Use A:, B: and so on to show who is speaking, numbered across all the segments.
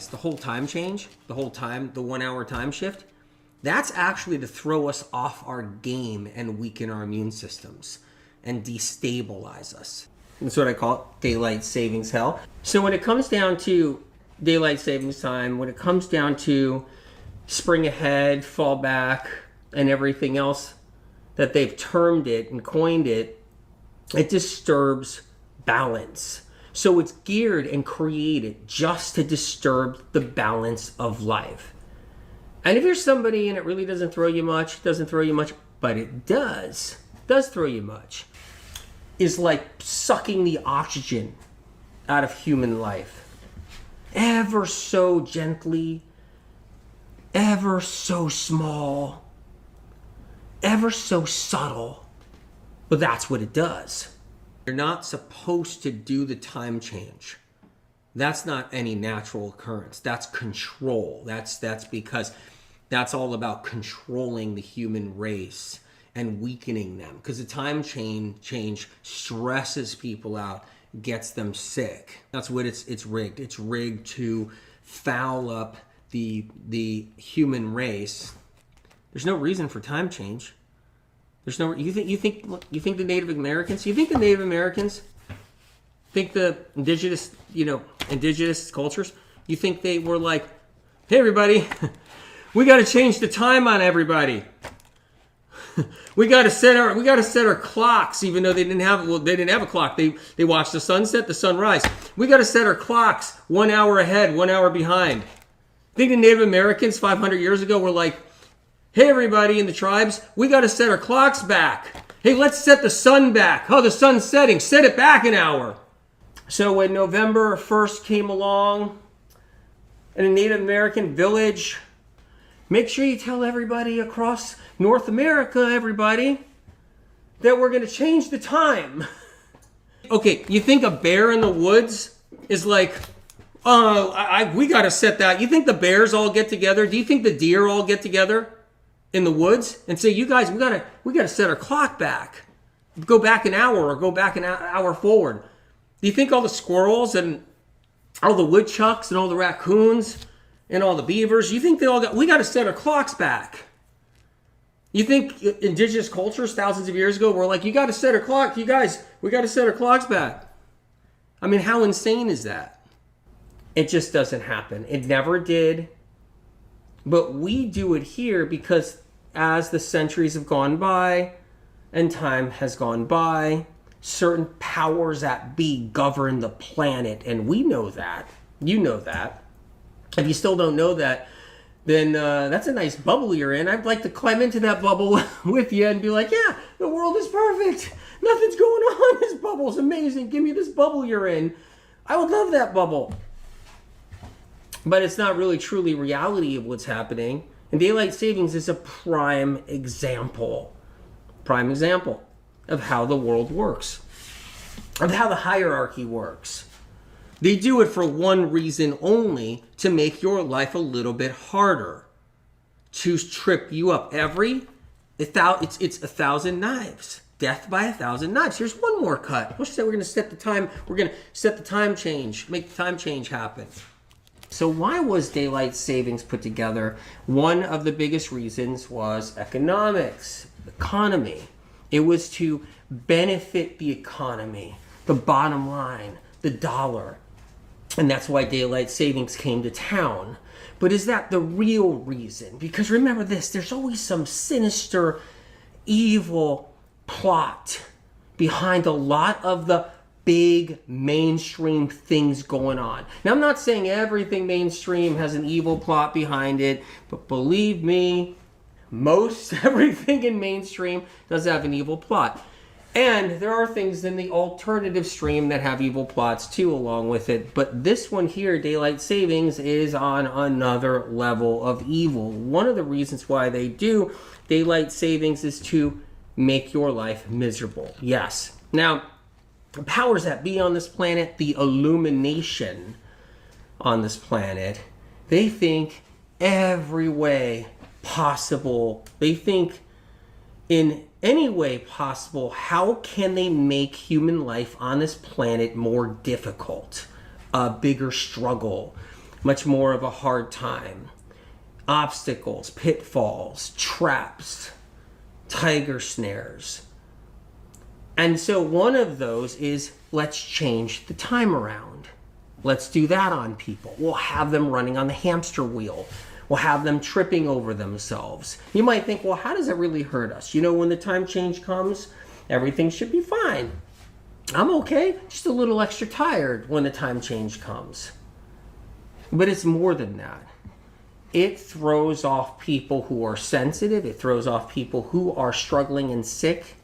A: The whole time change, the 1 hour time shift, that's actually to throw us off our game and weaken our immune systems and destabilize us. That's what I call it, daylight savings hell. So when it comes down to daylight savings time, when it comes down to spring ahead, fall back, and everything else that they've termed it and coined it, it disturbs balance. So it's geared and created just to disturb the balance of life. And if you're somebody and it really doesn't throw you much, but it does throw you much, is like sucking the oxygen out of human life. Ever so gently, ever so small, ever so subtle. But that's what it does. You're not supposed to do the time change. That's not any natural occurrence. That's control. That's because that's all about controlling the human race and weakening them. Because the time change stresses people out, gets them sick. That's what it's rigged. It's rigged to foul up the human race. There's no reason for time change. There's no. You think the Native Americans? You think the Native Americans? Think the indigenous cultures? You think they were like, hey everybody, we got to change the time on everybody. we got to set our clocks, even though they didn't have a clock. They watched the sunset, the sunrise. We got to set our clocks 1 hour ahead, 1 hour behind. Think the Native Americans 500 years ago were like, hey everybody in the tribes, we got to set our clocks back. Hey, let's set the sun back. Oh, the sun's setting. Set it back an hour. So when November 1st came along in a Native American village, make sure you tell everybody across North America, everybody, that we're going to change the time. Okay, you think a bear in the woods is like, we got to set that. You think the bears all get together? Do you think the deer all get together in the woods and say, you guys, we gotta set our clock back, go back an hour or go back an hour forward? Do you think all the squirrels and all the woodchucks and all the raccoons and all the beavers, you think we gotta set our clocks back? You think indigenous cultures thousands of years ago were like, you gotta set our clock, you guys, we gotta set our clocks back? I mean, how insane is that? It just doesn't happen. It never did. But we do it here because as the centuries have gone by and time has gone by, certain powers that be govern the planet. And we know that. You know that. If you still don't know that, then that's a nice bubble you're in. I'd like to climb into that bubble with you and be like, yeah, the world is perfect. Nothing's going on. This bubble's amazing. Give me this bubble you're in. I would love that bubble. But it's not really truly reality of what's happening. And daylight savings is a prime example of how the world works, of how the hierarchy works. They do it for one reason only, to make your life a little bit harder, to trip you up. It's 1,000 knives. Death by 1,000 knives. Here's one more cut. Let's say we're going to set the time. We're going to set the time change, make the time change happen. So why was daylight savings put together? One of the biggest reasons was economy. It was to benefit the economy, the bottom line, the dollar. And that's why daylight savings came to town. But is that the real reason? Because remember this, there's always some sinister, evil plot behind a lot of the big mainstream things going on. Now, I'm not saying everything mainstream has an evil plot behind it, but believe me, most everything in mainstream does have an evil plot. And there are things in the alternative stream that have evil plots too along with it. But this one here, daylight savings, is on another level of evil. One of the reasons why they do daylight savings is to make your life miserable. Yes. Now, the powers that be on this planet, the illumination on this planet, they think every way possible. They think in any way possible, how can they make human life on this planet more difficult, a bigger struggle, much more of a hard time. Obstacles, pitfalls, traps, tiger snares. And so one of those is, let's change the time around. Let's do that on people. We'll have them running on the hamster wheel. We'll have them tripping over themselves. You might think, well, how does it really hurt us? You know, when the time change comes, everything should be fine. I'm okay, just a little extra tired when the time change comes. But it's more than that. It throws off people who are sensitive. It throws off people who are struggling and sick.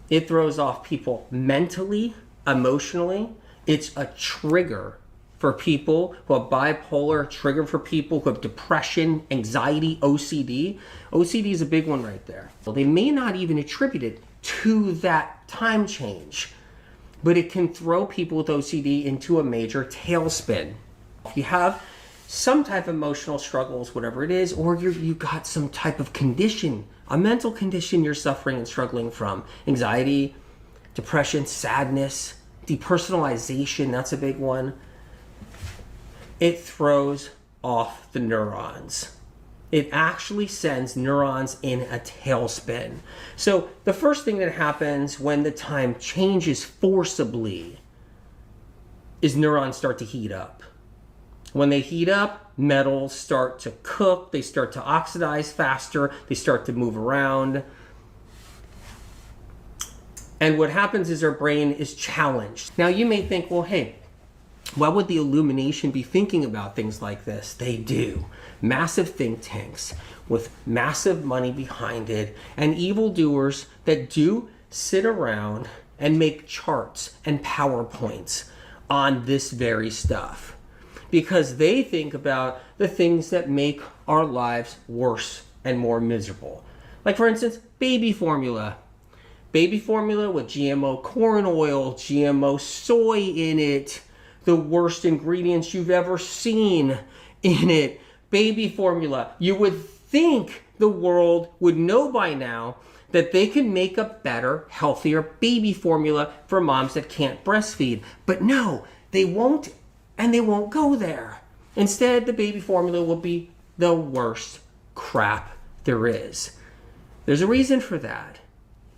A: It throws off people mentally, emotionally. It's a trigger for people who have bipolar, a trigger for people who have depression, anxiety, OCD. OCD is a big one right there. Well, they may not even attribute it to that time change, but it can throw people with OCD into a major tailspin. If you have some type of emotional struggles, whatever it is, or you got some type of condition, a mental condition you're suffering and struggling from, anxiety, depression, sadness, depersonalization, that's a big one. It throws off the neurons. It actually sends neurons in a tailspin. So the first thing that happens when the time changes forcibly is neurons start to heat up. When they heat up, metals start to cook, they start to oxidize faster, they start to move around. And what happens is our brain is challenged. Now you may think, well, hey, why would the Illumination be thinking about things like this? They do. Massive think tanks with massive money behind it and evildoers that do sit around and make charts and PowerPoints on this very stuff. Because they think about the things that make our lives worse and more miserable. Like, for instance, baby formula. Baby formula with GMO corn oil, GMO soy in it, the worst ingredients you've ever seen in it. Baby formula. You would think the world would know by now that they can make a better, healthier baby formula for moms that can't breastfeed. But no, they won't. And they won't go there. Instead, the baby formula will be the worst crap there is. There's a reason for that.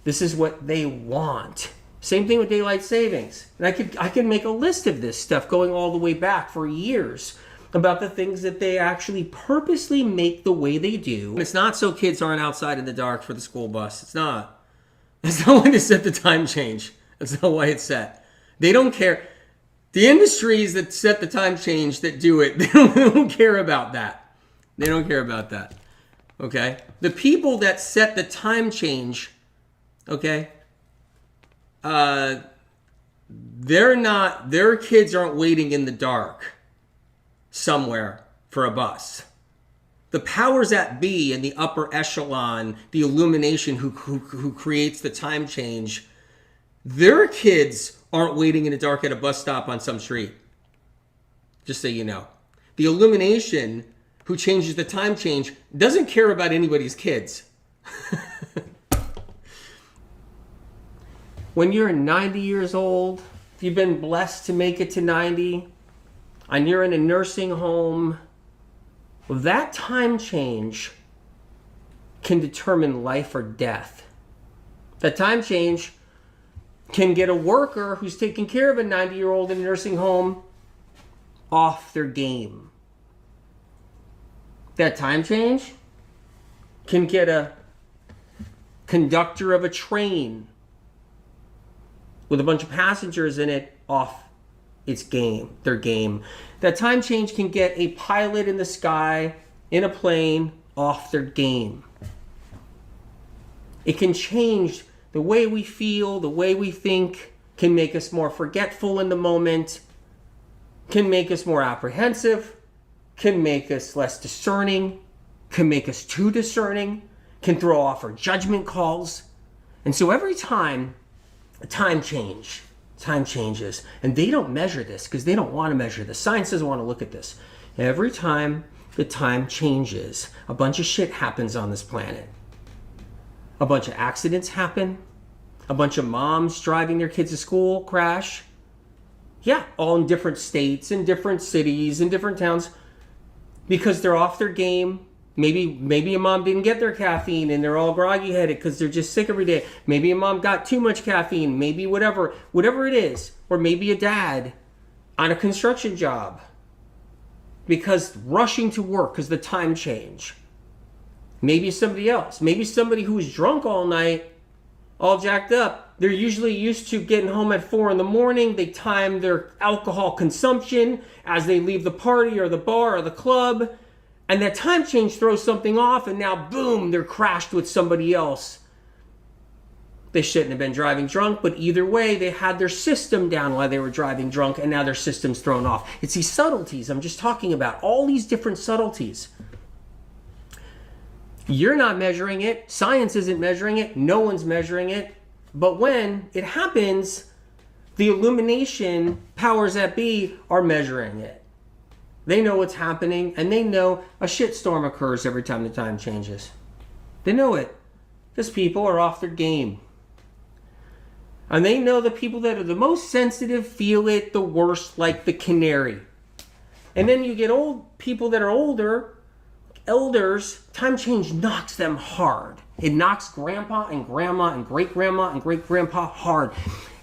A: This is what they want. Same thing with daylight savings. And I could make a list of this stuff going all the way back for years about the things that they actually purposely make the way they do. It's not so kids aren't outside in the dark for the school bus. It's not. That's not why they set the time change. That's not why it's set. They don't care. The industries that set the time change that do it, they don't care about that. They don't care about that. Okay? The people that set the time change, okay, their kids aren't waiting in the dark somewhere for a bus. The powers that be in the upper echelon, the Illumination who creates the time change, their kids aren't waiting in the dark at a bus stop on some street. Just so you know. The Illumination who changes the time change doesn't care about anybody's kids. When you're 90 years old, if you've been blessed to make it to 90, and you're in a nursing home, that time change can determine life or death. That time change can get a worker who's taking care of a 90-year-old in a nursing home off their game. That time change can get a conductor of a train with a bunch of passengers in it off their game. That time change can get a pilot in the sky in a plane off their game. It can change the way we feel, the way we think, can make us more forgetful in the moment, can make us more apprehensive, can make us less discerning, can make us too discerning, can throw off our judgment calls. And so every time time changes, and they don't measure this because they don't want to measure this. Science doesn't want to look at this. Every time the time changes, a bunch of shit happens on this planet. A bunch of accidents happen. A bunch of moms driving their kids to school crash. Yeah, all in different states and different cities and different towns because they're off their game. Maybe a mom didn't get their caffeine and they're all groggy headed because they're just sick every day. Maybe a mom got too much caffeine. Maybe whatever it is. Or maybe a dad on a construction job because rushing to work because the time change. Maybe somebody else. Maybe somebody who was drunk all night, all jacked up. They're usually used to getting home at 4 in the morning. They time their alcohol consumption as they leave the party or the bar or the club. And that time change throws something off, and now, boom, they're crashed with somebody else. They shouldn't have been driving drunk, but either way, they had their system down while they were driving drunk, and now their system's thrown off. It's these subtleties I'm just talking about, all these different subtleties. You're not measuring it. Science isn't measuring it. No one's measuring it. But when it happens, the illumination powers that be are measuring it. They know what's happening, and they know a shitstorm occurs every time the time changes. They know it because people are off their game. And they know the people that are the most sensitive feel it the worst, like the canary. And then you get old people that are older, elders, time change knocks them hard. It knocks grandpa and grandma and great-grandma and great-grandpa hard.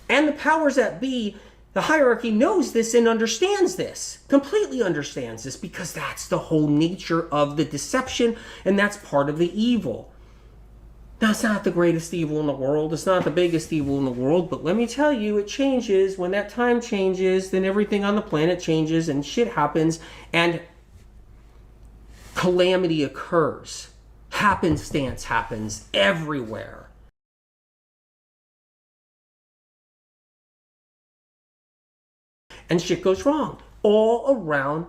A: And the powers that be, the hierarchy knows this and understands this, completely understands this, because that's the whole nature of the deception, and that's part of the evil. Now, it's not the greatest evil in the world. It's not the biggest evil in the world, but let me tell you, it changes. When that time changes, then everything on the planet changes, and shit happens, and calamity occurs. Happenstance happens everywhere. And shit goes wrong all around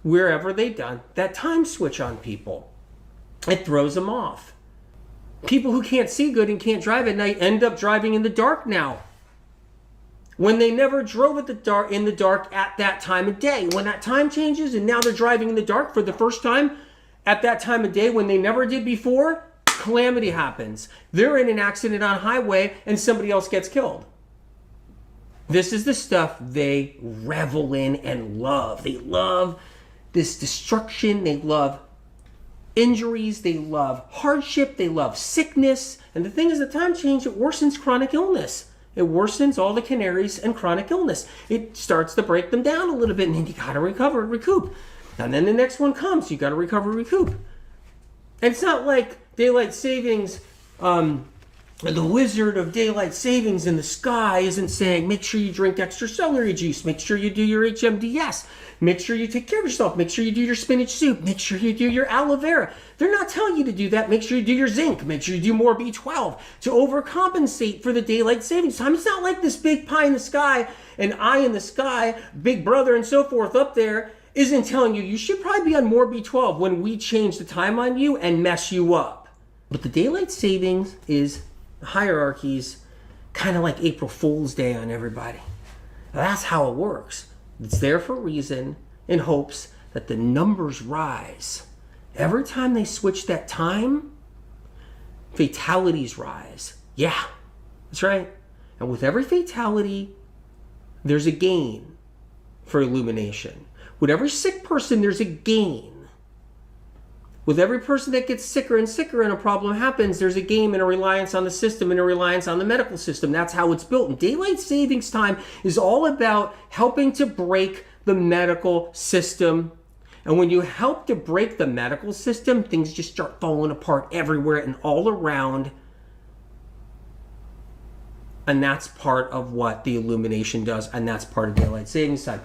A: wherever they've done that time switch on people. It throws them off. People who can't see good and can't drive at night end up driving in the dark now. When they never drove in the dark at that time of day. When that time changes and now they're driving in the dark for the first time at that time of day when they never did before, calamity happens. They're in an accident on a highway and somebody else gets killed. This is the stuff they revel in and love. They love this destruction. They love injuries. They love hardship. They love sickness. And the thing is, the time change, it worsens chronic illness. It worsens all the canaries and chronic illness. It starts to break them down a little bit, and then you got to recover, recoup. And then the next one comes. You got to recover, recoup. And it's not like daylight savings, the wizard of daylight savings in the sky isn't saying, make sure you drink extra celery juice, make sure you do your HMDS, make sure you take care of yourself, make sure you do your spinach soup, make sure you do your aloe vera. They're not telling you to do that. Make sure you do your zinc, make sure you do more B12 to overcompensate for the daylight savings time. It's not like this big pie in the sky, an eye in the sky, big brother and so forth up there isn't telling you should probably be on more B12 when we change the time on you and mess you up. But the daylight savings is hierarchies, kind of like April Fool's Day on everybody. That's how it works. It's there for a reason, in hopes that the numbers rise. Every time they switch that time, fatalities rise. Yeah, that's right. And with every fatality, there's a gain for illumination. With every sick person, there's a gain. With every person that gets sicker and sicker and a problem happens, there's a gain and a reliance on the system and a reliance on the medical system. That's how it's built. And daylight savings time is all about helping to break the medical system. And when you help to break the medical system, things just start falling apart everywhere and all around. And that's part of what the illumination does. And that's part of daylight savings time.